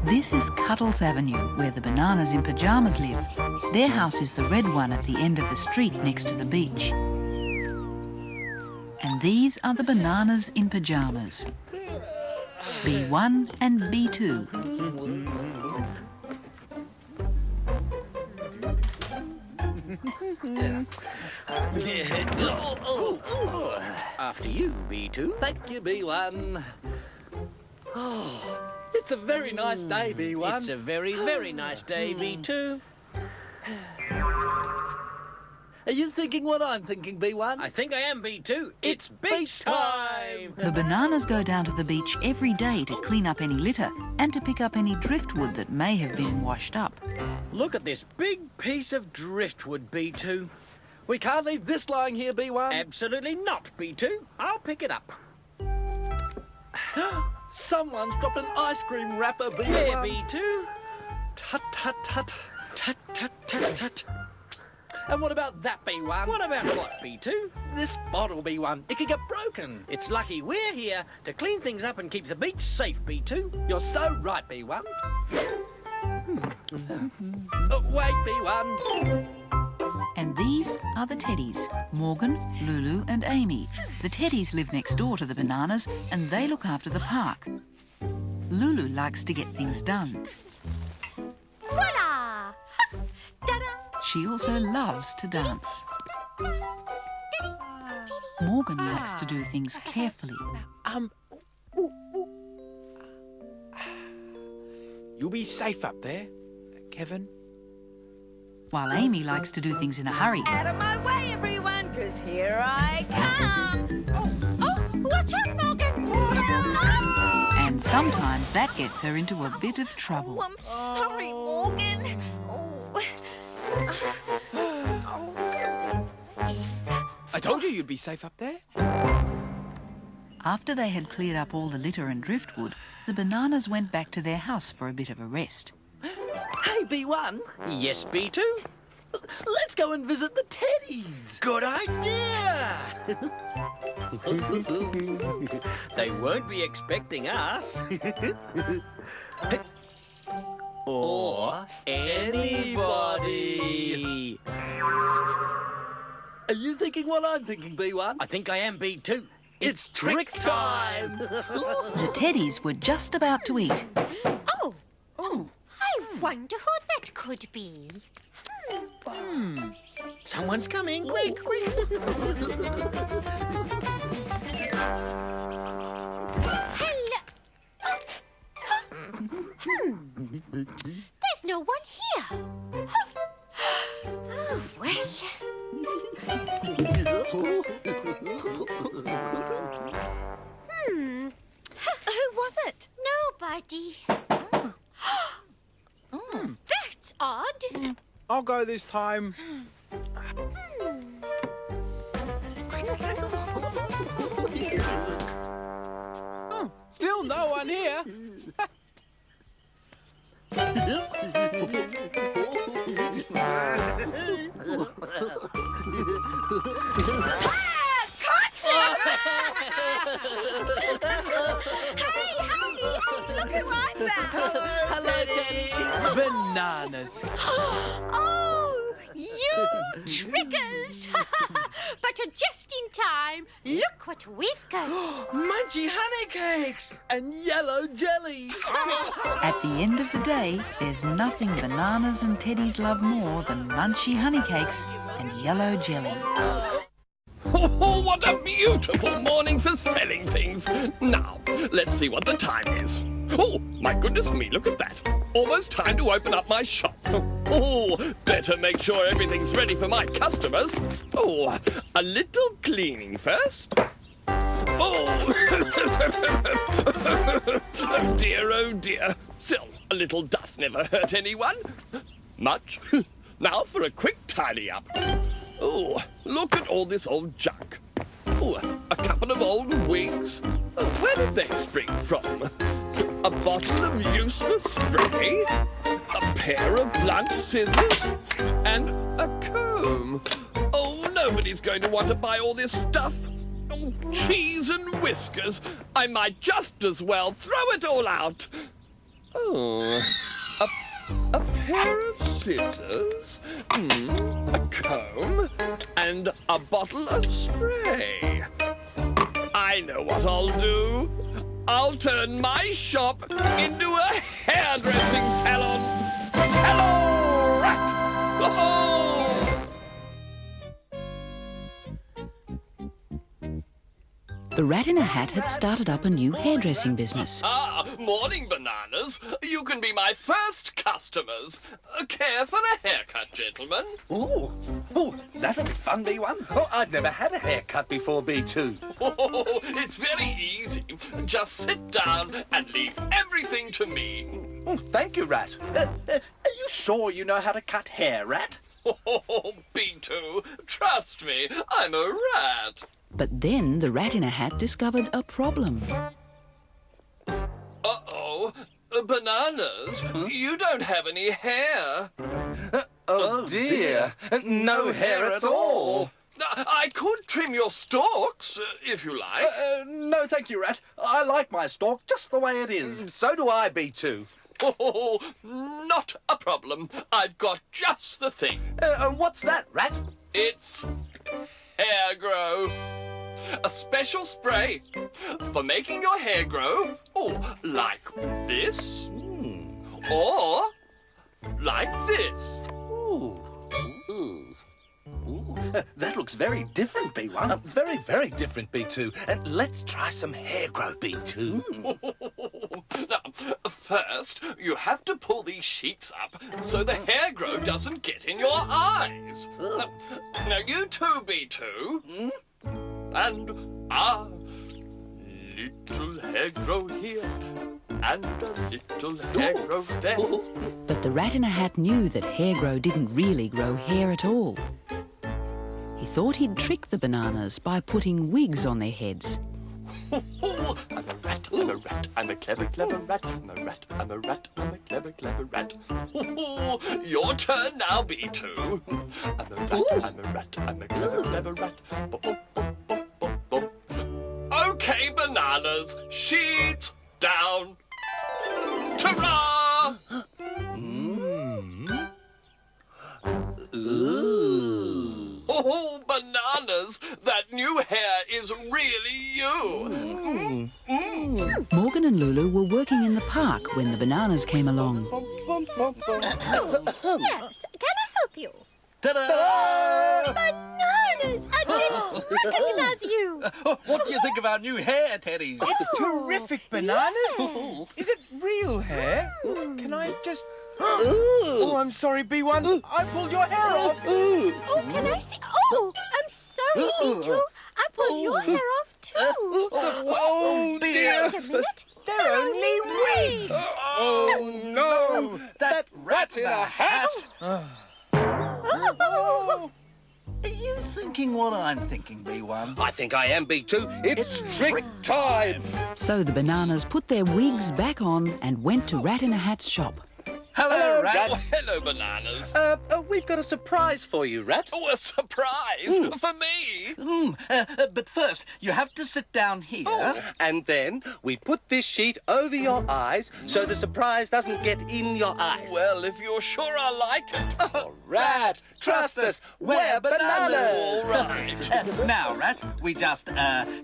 This is Cuddles Avenue, where the Bananas in Pyjamas live. Their house is the red one at the end of the street next to the beach. And these are the Bananas in Pyjamas, B1 and B2. After you, B2. Thank you, B1. Oh, it's a very nice day, B1. It's a very, very nice day, B2. Are you thinking what I'm thinking, B1? I think I am, B2. It's beach time! The Bananas go down to the beach every day to clean up any litter and to pick up any driftwood that may have been washed up. Look at this big piece of driftwood, B2. We can't leave this lying here, B1. Absolutely not, B2. I'll pick it up. Someone's dropped an ice cream wrapper, B1. Where, B2? Tut, tut, tut. Tut, tut, tut, tut. And what about that, B1? What about what, B2? This bottle, B1. It could get broken. It's lucky we're here to clean things up and keep the beach safe, B2. You're so right, B1. Wait, B1. And these are the Teddies, Morgan, Lulu and Amy. The Teddies live next door to the Bananas and they look after the park. Lulu likes to get things done. Voila! Ta-da! She also loves to dance. Morgan likes to do things carefully. You'll be safe up there, Kevin. While Amy likes to do things in a hurry. Out of my way, everyone, because here I come. Oh, watch out, Morgan! And sometimes that gets her into a bit of trouble. Oh, I'm sorry, Morgan. I told you you'd be safe up there. After they had cleared up all the litter and driftwood, the Bananas went back to their house for a bit of a rest. Hey, B1. Yes, B2? Let's go and visit the Teddies. Good idea! They won't be expecting us. Or anybody. Are you thinking what I'm thinking, B1? I think I am, B2. It's trick time! The Teddies were just about to eat. Oh, I wonder who that could be. Someone's coming. Quick, quick. Hello. There's no one here. Oh, well. Who was it? Nobody. That's odd. I'll go this time. Oh, still no one here. Hey, look who I found. Hello, Teddy. Bananas. Oh, you trickers. But just in time. Look what we've got. Munchy honey cakes. And yellow jelly. At the end of the day, there's nothing Bananas and Teddies love more than munchy honey cakes and yellow jelly. Oh, what a beautiful morning for selling things. Now, let's see what the time is. Oh, my goodness me, look at that. Almost time to open up my shop. Oh, better make sure everything's ready for my customers. Oh, a little cleaning first. Oh, oh dear. Still, a little dust never hurt anyone. Much. Now for a quick tidy up. Oh, look at all this old junk. Oh, a couple of old wigs. Where did they spring from? A bottle of useless spray, a pair of blunt scissors, and a comb. Oh, nobody's going to want to buy all this stuff. Oh, cheese and whiskers. I might just as well throw it all out. Oh, a pair of scissors, a comb, and a bottle of spray. I know what I'll do. I'll turn my shop into a hairdressing salon. Salon rat! Oh! The Rat in a Hat had started up a new hairdressing business. Ah, morning, Bananas. You can be my first customers. Care for a haircut, gentlemen? Oh, that'll be fun, B1. Oh, I've never had a haircut before, B2. Oh, it's very easy. Just sit down and leave everything to me. Oh, thank you, Rat. Are you sure you know how to cut hair, Rat? Oh, B2, trust me, I'm a rat. But then the Rat in a Hat discovered a problem. Uh-oh, Bananas, you don't have any hair. Oh, dear. No hair at all. I could trim your stalks, if you like. No, thank you, Rat. I like my stalk just the way it is. So do I, B2. Oh, not a problem. I've got just the thing. What's that, Rat? It's hair grow. A special spray for making your hair grow, like this, or like this. Ooh. That looks very different, B1. Very, very different, B2. Let's try some hair grow, B2. Now, first, you have to pull these sheets up so the hair grow doesn't get in your eyes. Now you too, B2. And a little hair grow here and a little hair grow there. But the Rat in a Hat knew that hair grow didn't really grow hair at all. He thought he'd trick the Bananas by putting wigs on their heads. I'm a rat, I'm a rat, I'm a clever, clever rat. I'm a rat, I'm a rat, I'm a clever, clever rat. Your turn now, B2. I'm a rat, I'm a rat, I'm a clever, clever rat. Okay, Bananas, sheets down. Ta-ra! Oh, Bananas, that new hair is really you. Morgan and Lulu were working in the park when the Bananas came along. Yes, can I help you? Ta-da! Bananas! I didn't recognize you! What do you think of our new hair, Teddies? It's terrific, Bananas. Is it real hair? Can I just... Oh, I'm sorry, B1. I pulled your hair off. Oh, can I see? Oh, I'm sorry, B2. I pulled your hair off too. Oh, dear. Wait a minute. They're only wigs. Oh, no. That rat in a hat. Oh. Are you thinking what I'm thinking, B1? I think I am, B2. It's trick time. So the Bananas put their wigs back on and went to Rat in a Hat's shop. Hello, Rat. Oh, hello, Bananas. We've got a surprise for you, Rat. Oh, a surprise for me. But first, you have to sit down here. And then we put this sheet over your eyes so the surprise doesn't get in your eyes. Well, if you're sure I like it. Rat, trust us, we're bananas. All right. Now, Rat, we just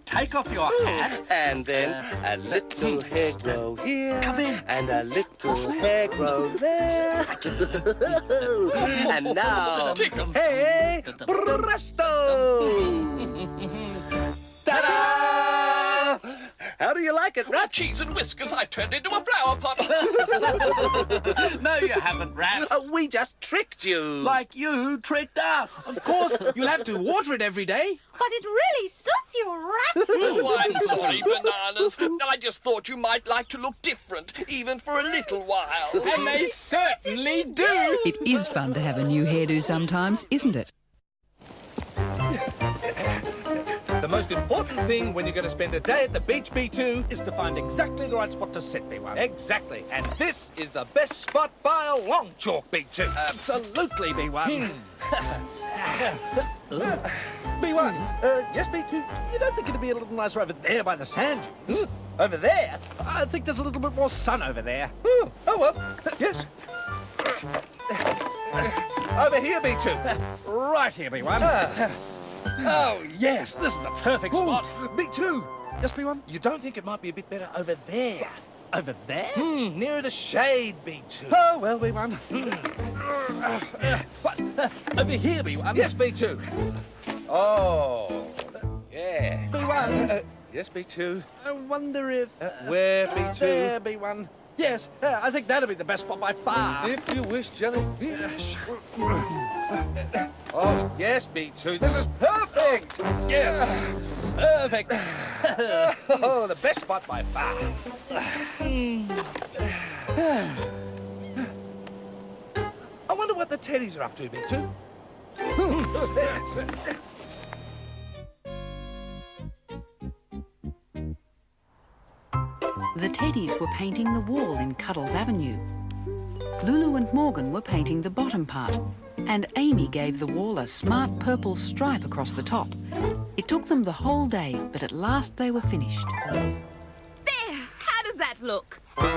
take off your hat. And then a little hair grow here. Come in. And a little hair grow there. And now, hey, presto! Ta-da! How do you like it, Rat? Cheese and whiskers, I've turned into a flower pot. No, you haven't, Rat. We just tricked you. Like you tricked us. Of course, you'll have to water it every day. But it really suits you, Rat. Oh, I'm sorry, Bananas. I just thought you might like to look different, even for a little while. And they certainly do. It is fun to have a new hairdo sometimes, isn't it? The most important thing when you're going to spend a day at the beach, B2, is to find exactly the right spot to sit, B1. Exactly. And this is the best spot by a long chalk, B2. Absolutely, B1. B1, yes, B2, you don't think it'd be a little nicer over there by the sand dunes? Over there? I think there's a little bit more sun over there. Oh well, yes. Over here, B2. Right here, B1. Oh, yes, this is the perfect spot. B2. Yes, B1? You don't think it might be a bit better over there? Over there? Nearer the shade, B2. Oh, well, B1. What? Over here, B1? Yes, B2. Oh, yes. B1. Yes, B2. I wonder if... where, B2? There, B1. Yes, I think that'll be the best spot by far. If you wish, jellyfish. Oh, yes, B2. This is perfect. Yes, perfect. Oh, the best spot by far. I wonder what the teddies are up to, B2. The teddies were painting the wall in Cuddles Avenue. Lulu and Morgan were painting the bottom part, and Amy gave the wall a smart purple stripe across the top. It took them the whole day, but at last they were finished. There! How does that look? Amy!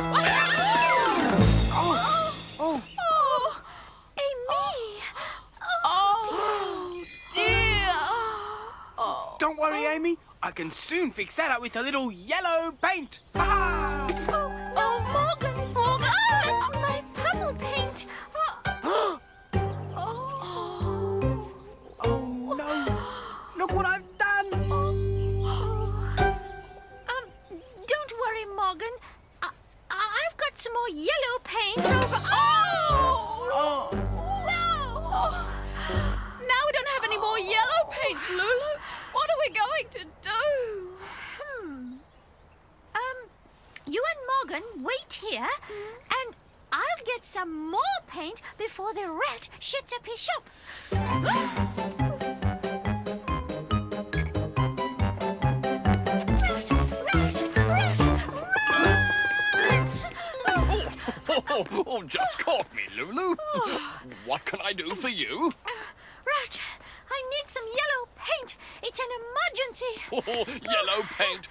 Oh, dear! Don't worry, Amy. I can soon fix that up with a little yellow paint. Ah! Morgan! Morgan! Oh, that's my purple paint! Oh, no. Look what I've done. Don't worry, Morgan. I've got some more yellow paint over... Oh! No! Now we don't have any more yellow paint, Lulu. What are we going to do? You and Morgan wait here, and I'll get some more paint before the rat shuts up his shop. Oh, just caught me, Lulu. What can I do for you? Rat, I need some yellow paint. It's an emergency. Oh, yellow paint.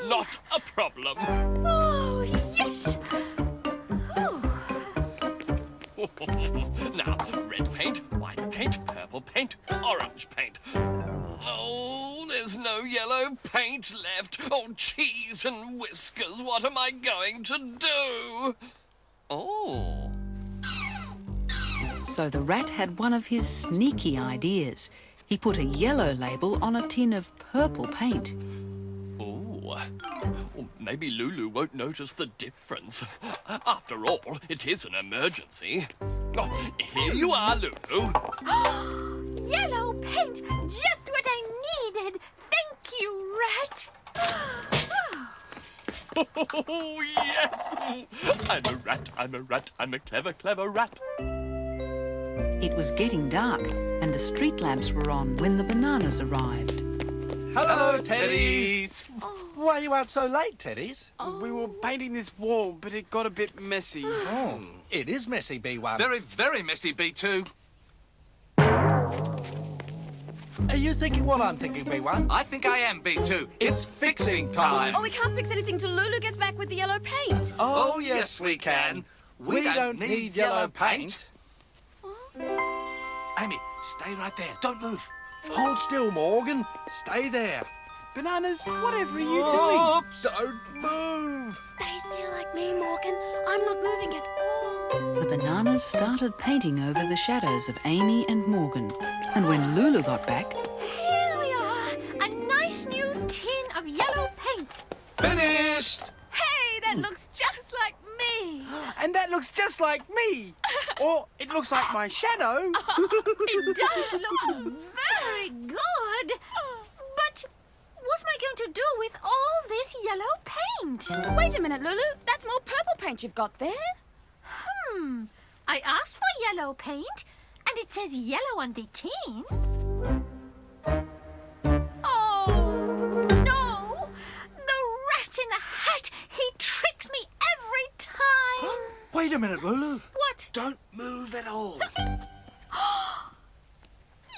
Not a problem. Oh, yes. Now, red paint, white paint, purple paint, orange paint. Oh, there's no yellow paint left. Oh, cheese and whiskers, what am I going to do? Oh. So the rat had one of his sneaky ideas. He put a yellow label on a tin of purple paint. Oh, maybe Lulu won't notice the difference. After all, it is an emergency. Oh, here you are, Lulu. Yellow paint, just what I needed. Thank you, Rat. Oh, yes. I'm a rat, I'm a rat, I'm a clever, clever rat. It was getting dark, and the street lamps were on when the bananas arrived. Hello, teddies. Why are you out so late, teddies? We were painting this wall, but it got a bit messy. Oh, it is messy, B1. Very, very messy, B2. Are you thinking what I'm thinking, B1? I think I am, B2. It's fixing time. Oh, we can't fix anything till Lulu gets back with the yellow paint. Oh, yes, we can. We don't need yellow paint. Amy, stay right there. Don't move. Hold still, Morgan. Stay there. Bananas, whatever are you doing? Oops, don't move. Stay still like me, Morgan. I'm not moving at all. The bananas started painting over the shadows of Amy and Morgan. And when Lulu got back, Here we are. A nice new tin of yellow paint. Finished. Hey, that looks just like me. And that looks just like me. Or it looks like my shadow. It does look very good. But what am I going to do with all this yellow paint? Wait a minute, Lulu. That's more purple paint you've got there. I asked for yellow paint, and it says yellow on the tin. Oh, no. The rat in the hat. He tricks me every time. Wait a minute, Lulu. What? Don't move at all.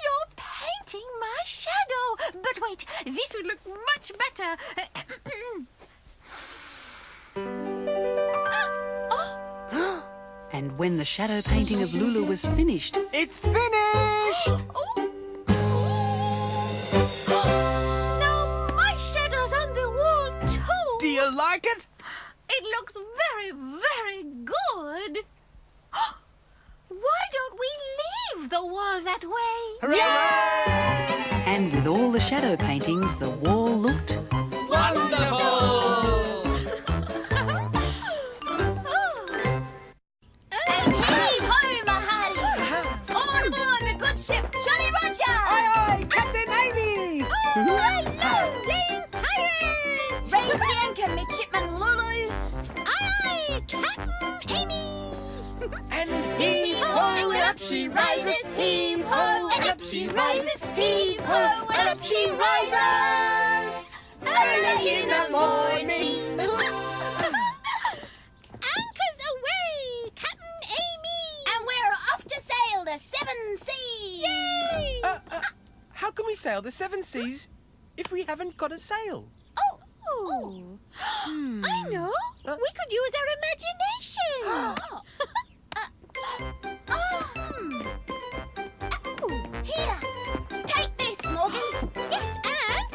You're painting my This would look much better. And when the shadow painting of Lulu was finished, It's finished! Now my shadow's on the wall too. Do you like it? It looks very, very good. Why don't we leave the wall that way? Hooray! and with all the shadow paintings, the wall looked Wonderful! Heave ho, my hearties! All aboard the good ship Jolly Roger! Aye, Captain Amy! Oh, I love playing pirates! Raise the anchor, midshipman Lulu! Aye, Captain Amy! And Heave ho, and up she rises! Heave ho, and up she rises! Heave ho, and up she rises! Early in the morning! Anchors away, Captain Amy! And we're off to sail the seven seas! Yay! how can we sail the seven seas if we haven't got a sail? Oh. I know. We could use our imagination. Here. Take this, Morgan. Yes, and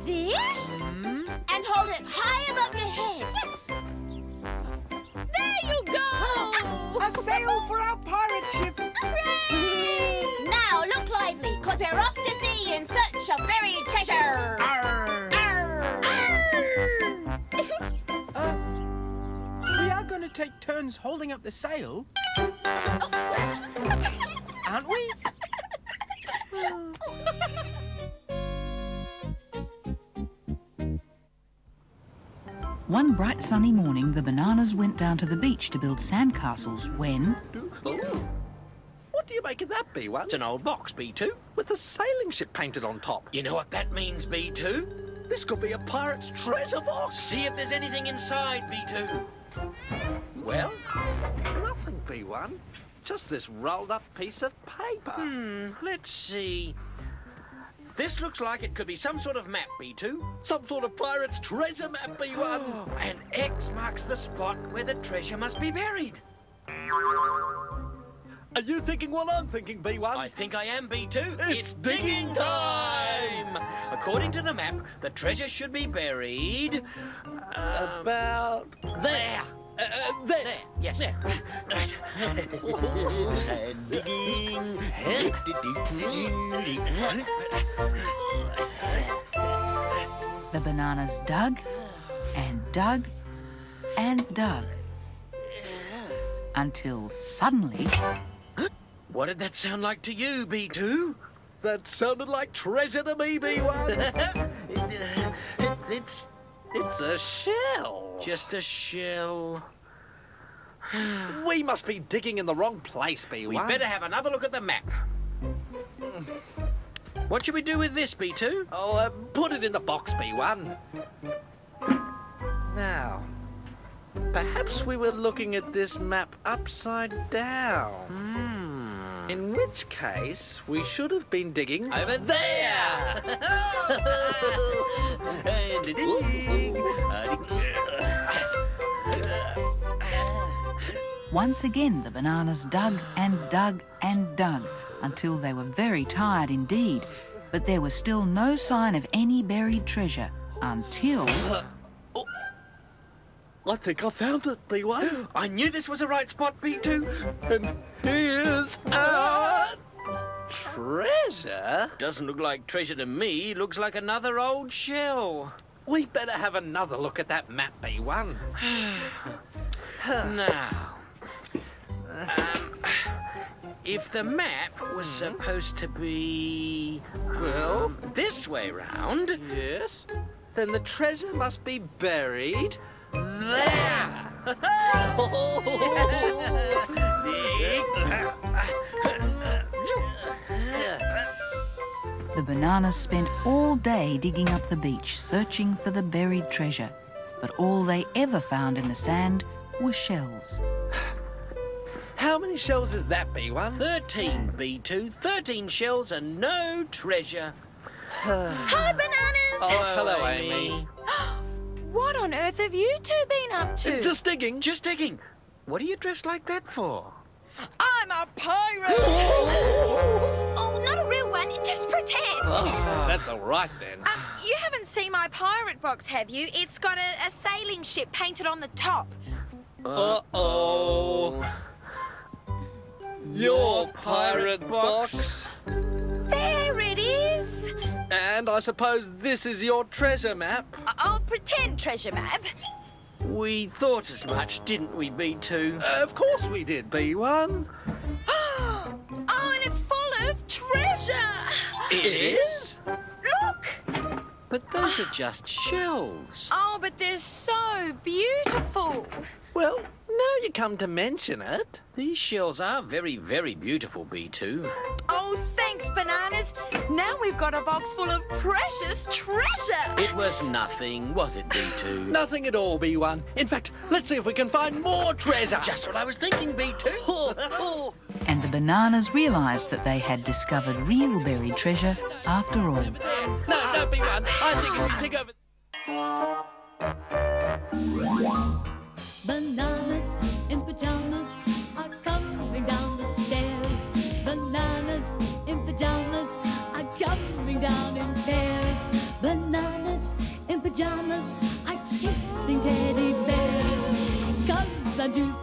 this. And hold it high above your head. Yes. There you go. A sail for our pirate ship! Hooray! Now look lively, because we're off to sea in search of buried treasure. Arr. We are going to take turns holding up the sail, aren't we? One bright sunny morning, the bananas went down to the beach to build sandcastles when... Ooh. What do you make of that, B1? It's an old box, B2. With a sailing ship painted on top. You know what that means, B2? This could be a pirate's treasure box. See if there's anything inside, B2. Well? Nothing, B1. Just this rolled up piece of paper. Let's see. This looks like it could be some sort of map, B2. Some sort of pirate's treasure map, B1. And X marks the spot where the treasure must be buried. Are you thinking what I'm thinking, B1? I think I am, B2. It's digging time! According to the map, the treasure should be buried... About there! there. There, yes. There. Right. And digging. The bananas dug and dug and dug until suddenly What did that sound like to you, B2? That sounded like treasure to me, B1. It's a shell. Just a shell. We must be digging in the wrong place, B1. We better have another look at the map. What should we do with this, B2? Oh, put it in the box, B1. Now, perhaps we were looking at this map upside down. In which case, we should have been digging Over there! once again the bananas dug and dug and dug until they were very tired indeed. But there was still no sign of any buried treasure until... I think I found it, B1. I knew this was the right spot, B2. And here's our treasure. Doesn't look like treasure to me. Looks like another old shell. We better have another look at that map, B1. Now, if the map was supposed to be... Well? this way round... Yes? Then the treasure must be buried there. The bananas spent all day digging up the beach, searching for the buried treasure. But all they ever found in the sand were shells. How many shells is that, B1? 13, B2. 13 shells and no treasure. Hi, bananas! Oh, hello, Amy. What on earth have you two been up to? Just digging. Just digging. What are you dressed like that for? I'm a pirate! Oh, not a real one, just pretend. That's all right then. You haven't seen my pirate box, have you? It's got a sailing ship painted on the top. Uh-oh. Your pirate box. There it is. And I suppose this is your treasure map. Oh, pretend treasure map. We thought as much, didn't we, B2? Of course we did, B1. Oh, and it's full of treasure. It is? Look. But those are just shells. Oh, but they're so beautiful. Well, now you come to mention it. These shells are very, very beautiful, B2. Oh, thanks, Bananas. Now we've got a box full of precious treasure. It was nothing, was it, B2? Nothing at all, B1. In fact, let's see if we can find more treasure. Just what I was thinking, B2. And the bananas realised that they had discovered real buried treasure after all. No, B1. I think if we pick over... Bananas in pyjamas are coming down the stairs. Bananas in pyjamas are coming down in pairs. Bananas in pyjamas are chasing teddy bears. 'Cause I juice